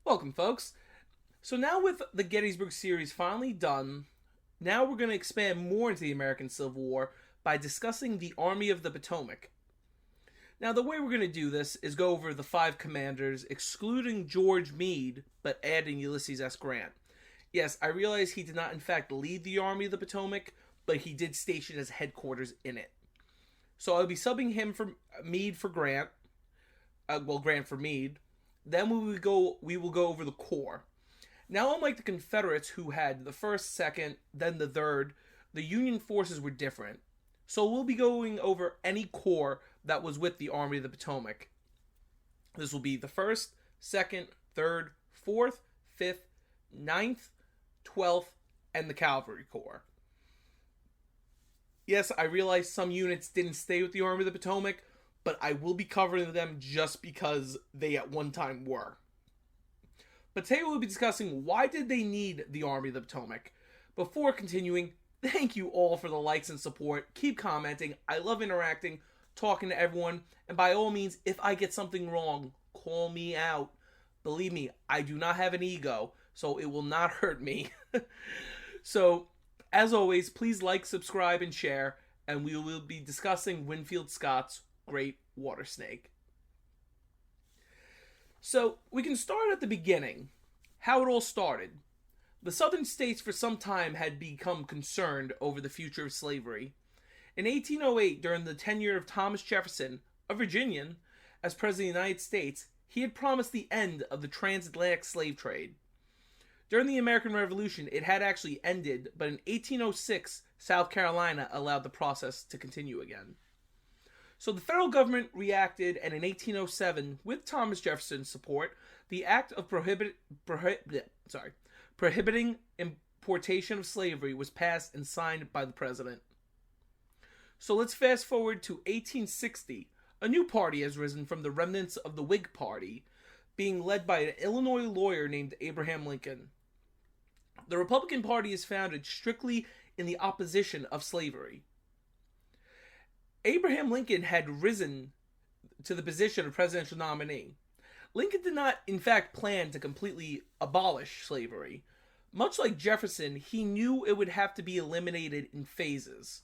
Welcome, folks. So now with the Gettysburg series finally done, now we're going to expand more into the American Civil War by discussing the Army of the Potomac. Now, the way we're going to do this is go over the five commanders, excluding George Meade, but adding Ulysses S. Grant. Yes, I realize he did not in fact lead the Army of the Potomac, but he did station his headquarters in it. So I'll be subbing him for Meade for Grant. Grant for Meade. Then we will go over the Corps. Now, unlike the Confederates, who had the 1st, 2nd, then the 3rd, the Union forces were different. So we'll be going over any corps that was with the Army of the Potomac. This will be the 1st, 2nd, 3rd, 4th, 5th, 9th, 12th, and the Cavalry Corps. Yes, I realize some units didn't stay with the Army of the Potomac, but I will be covering them just because they at one time were. But today we'll be discussing why did they need the Army of the Potomac. Before continuing, thank you all for the likes and support. Keep commenting. I love interacting, talking to everyone. And by all means, if I get something wrong, call me out. Believe me, I do not have an ego, so it will not hurt me. So, as always, please like, subscribe, and share. And we will be discussing Winfield Scott's Great Water Snake. So, we can start at the beginning. How it all started. The southern states for some time had become concerned over the future of slavery. In 1808, during the tenure of Thomas Jefferson, a Virginian, as President of the United States, he had promised the end of the transatlantic slave trade. During the American Revolution, it had actually ended, but in 1806, South Carolina allowed the process to continue again. So the federal government reacted, and in 1807, with Thomas Jefferson's support, the Act of Prohibiting Importation of Slavery was passed and signed by the president. So let's fast forward to 1860. A new party has risen from the remnants of the Whig Party, being led by an Illinois lawyer named Abraham Lincoln. The Republican Party is founded strictly in the opposition of slavery. Abraham Lincoln had risen to the position of presidential nominee. Lincoln did not, in fact, plan to completely abolish slavery. Much like Jefferson, he knew it would have to be eliminated in phases.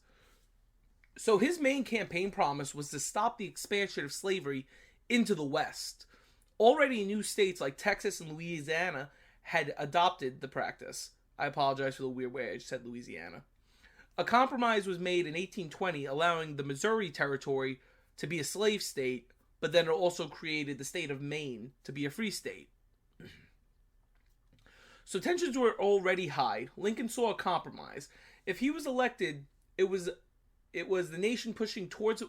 So his main campaign promise was to stop the expansion of slavery into the West. Already new states like Texas and Louisiana had adopted the practice. I apologize for the weird way I just said Louisiana. A compromise was made in 1820 allowing the Missouri Territory to be a slave state, but then it also created the state of Maine to be a free state. So tensions were already high. Lincoln saw a compromise. If he was elected, it was the nation pushing towards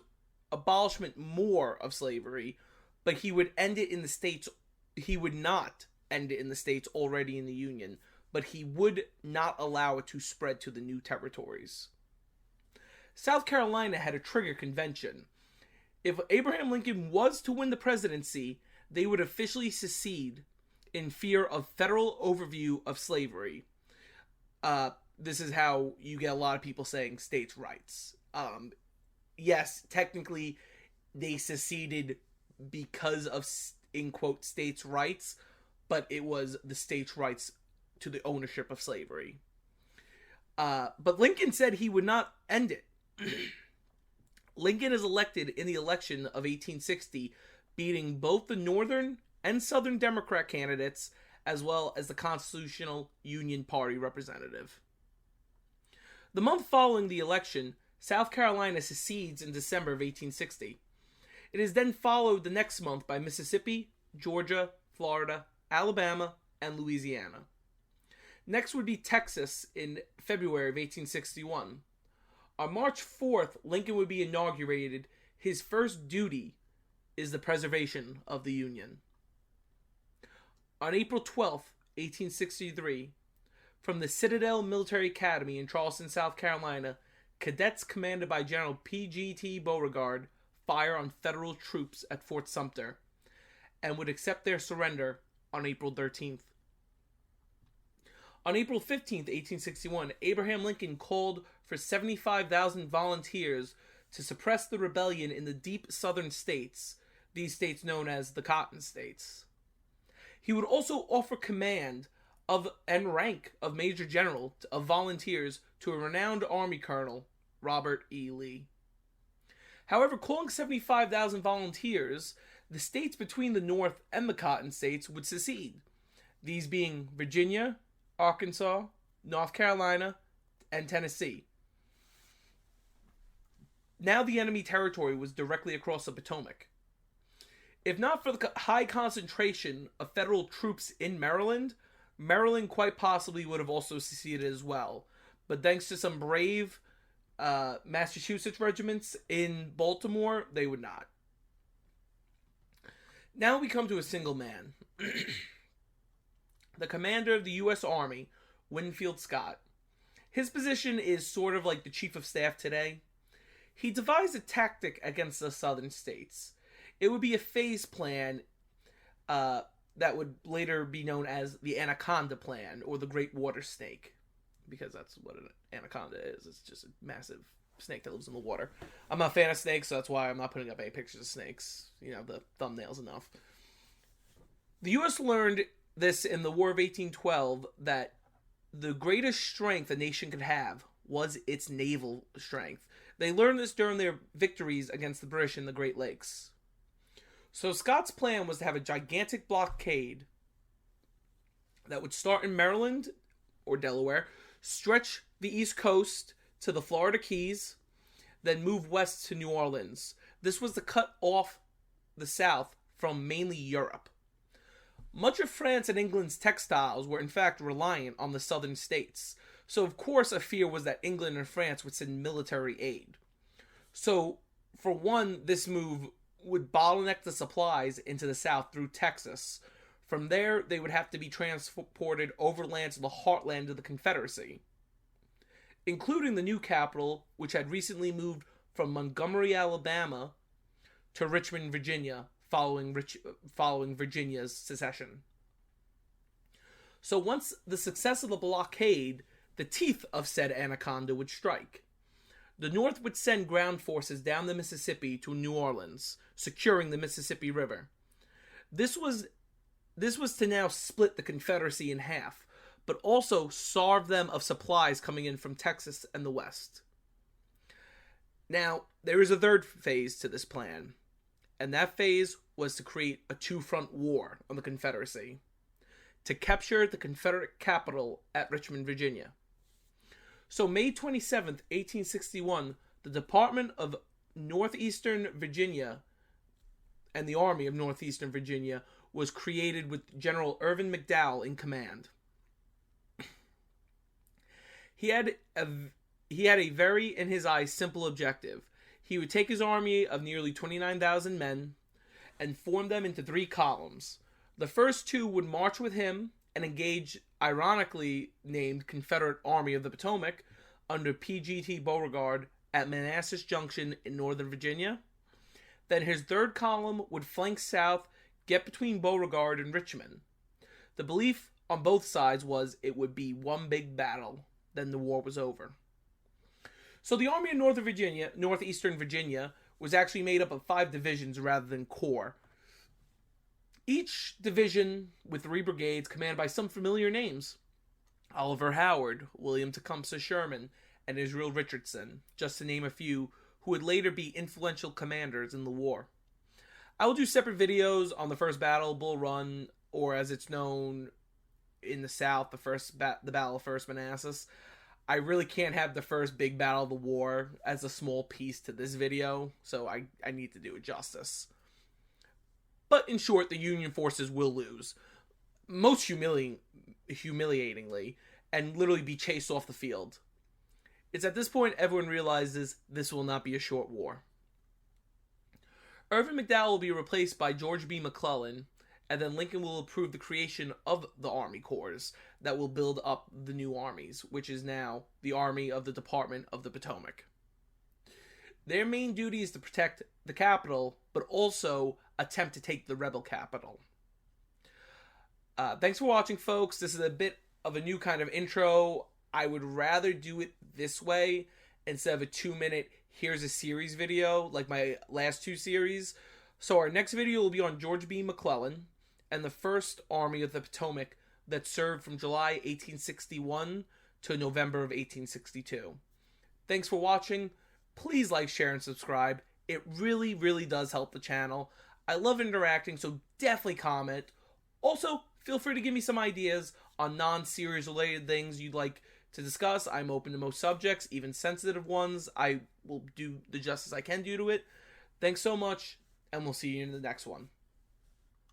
abolishment more of slavery, but he would end it in the states. He would not end it in the states already in the Union, but he would not allow it to spread to the new territories. South Carolina had a trigger convention. If Abraham Lincoln was to win the presidency, they would officially secede in fear of federal overview of slavery. This is how you get a lot of people saying states' rights. Yes, technically, they seceded because of, in quote, states' rights, but it was the states' rights to the ownership of slavery. But Lincoln said he would not end it. Lincoln is elected in the election of 1860, beating both the Northern and Southern Democrat candidates, as well as the Constitutional Union Party representative. The month following the election, South Carolina secedes in December of 1860. It is then followed the next month by Mississippi, Georgia, Florida, Alabama, and Louisiana. Next would be Texas in February of 1861. On March 4th, Lincoln would be inaugurated. His first duty is the preservation of the Union. On April 12th, 1863, from the Citadel Military Academy in Charleston, South Carolina, cadets commanded by General P.G.T. Beauregard fire on federal troops at Fort Sumter and would accept their surrender on April 13th. On April 15th, 1861, Abraham Lincoln called for 75,000 volunteers to suppress the rebellion in the deep southern states, these states known as the Cotton States. He would also offer command of and rank of Major General of volunteers to a renowned Army Colonel, Robert E. Lee. However, calling 75,000 volunteers, the states between the North and the Cotton States would secede, these being Virginia, Arkansas, North Carolina, and Tennessee. Now the enemy territory was directly across the Potomac. If not for the high concentration of federal troops in Maryland, Maryland quite possibly would have also seceded as well. But thanks to some brave Massachusetts regiments in Baltimore, they would not. Now we come to a single man. The commander of the U.S. Army, Winfield Scott. His position is sort of like the chief of staff today. He devised a tactic against the southern states. It would be a phase plan that would later be known as the Anaconda plan, or the Great Water Snake, because that's what an anaconda is. It's just a massive snake that lives in the water. I'm not a fan of snakes, so that's why I'm not putting up any pictures of snakes. You know, the thumbnail's enough. The U.S. learned this in the War of 1812, that the greatest strength a nation could have was its naval strength. They learned this during their victories against the British in the Great Lakes. So Scott's plan was to have a gigantic blockade that would start in Maryland or Delaware, stretch the East Coast to the Florida Keys, then move west to New Orleans. This was to cut off the South from mainly Europe. Much of France and England's textiles were in fact reliant on the southern states, so of course a fear was that England and France would send military aid. So, for one, this move would bottleneck the supplies into the South through Texas. From there, they would have to be transported overland to the heartland of the Confederacy, including the new capital, which had recently moved from Montgomery, Alabama, to Richmond, Virginia, following Virginia's secession. So once the success of the blockade, the teeth of said Anaconda would strike. The North would send ground forces down the Mississippi to New Orleans, securing the Mississippi River. This was to now split the Confederacy in half, but also starve them of supplies coming in from Texas and the West. Now, there is a third phase to this plan, and that phase was to create a two-front war on the Confederacy, to capture the Confederate capital at Richmond, Virginia. So May 27th, 1861, the Department of Northeastern Virginia and the Army of Northeastern Virginia was created with General Irvin McDowell in command. He had a very, in his eyes, simple objective. He would take his army of nearly 29,000 men and form them into three columns. The first two would march with him and engage, ironically named Confederate Army of the Potomac, under P.G.T. Beauregard at Manassas Junction in Northern Virginia. Then his third column would flank south, get between Beauregard and Richmond. The belief on both sides was it would be one big battle, then the war was over. So the Army of Northeastern Virginia, was actually made up of 5 divisions rather than corps. Each division with 3 brigades commanded by some familiar names. Oliver Howard, William Tecumseh Sherman, and Israel Richardson, just to name a few, who would later be influential commanders in the war. I will do separate videos on the first battle, Bull Run, or as it's known in the South, the Battle of First Manassas. I really can't have the first big battle of the war as a small piece to this video, so I need to do it justice. But in short, the Union forces will lose, most humiliatingly, and literally be chased off the field. It's at this point everyone realizes this will not be a short war. Irvin McDowell will be replaced by George B. McClellan, and then Lincoln will approve the creation of the Army Corps that will build up the new armies, which is now the Army of the Department of the Potomac. Their main duty is to protect the capital, but also attempt to take the rebel capital. Thanks for watching, folks. This is a bit of a new kind of intro. I would rather do it this way instead of a 2-minute here's a series video like my last 2 series. So our next video will be on George B. McClellan, and the First Army of the Potomac that served from July 1861 to November of 1862. Thanks for watching. Please like, share, and subscribe. It really, really does help the channel. I love interacting, so definitely comment. Also, feel free to give me some ideas on non-series related things you'd like to discuss. I'm open to most subjects, even sensitive ones. I will do the justice I can do to it. Thanks so much, and we'll see you in the next one.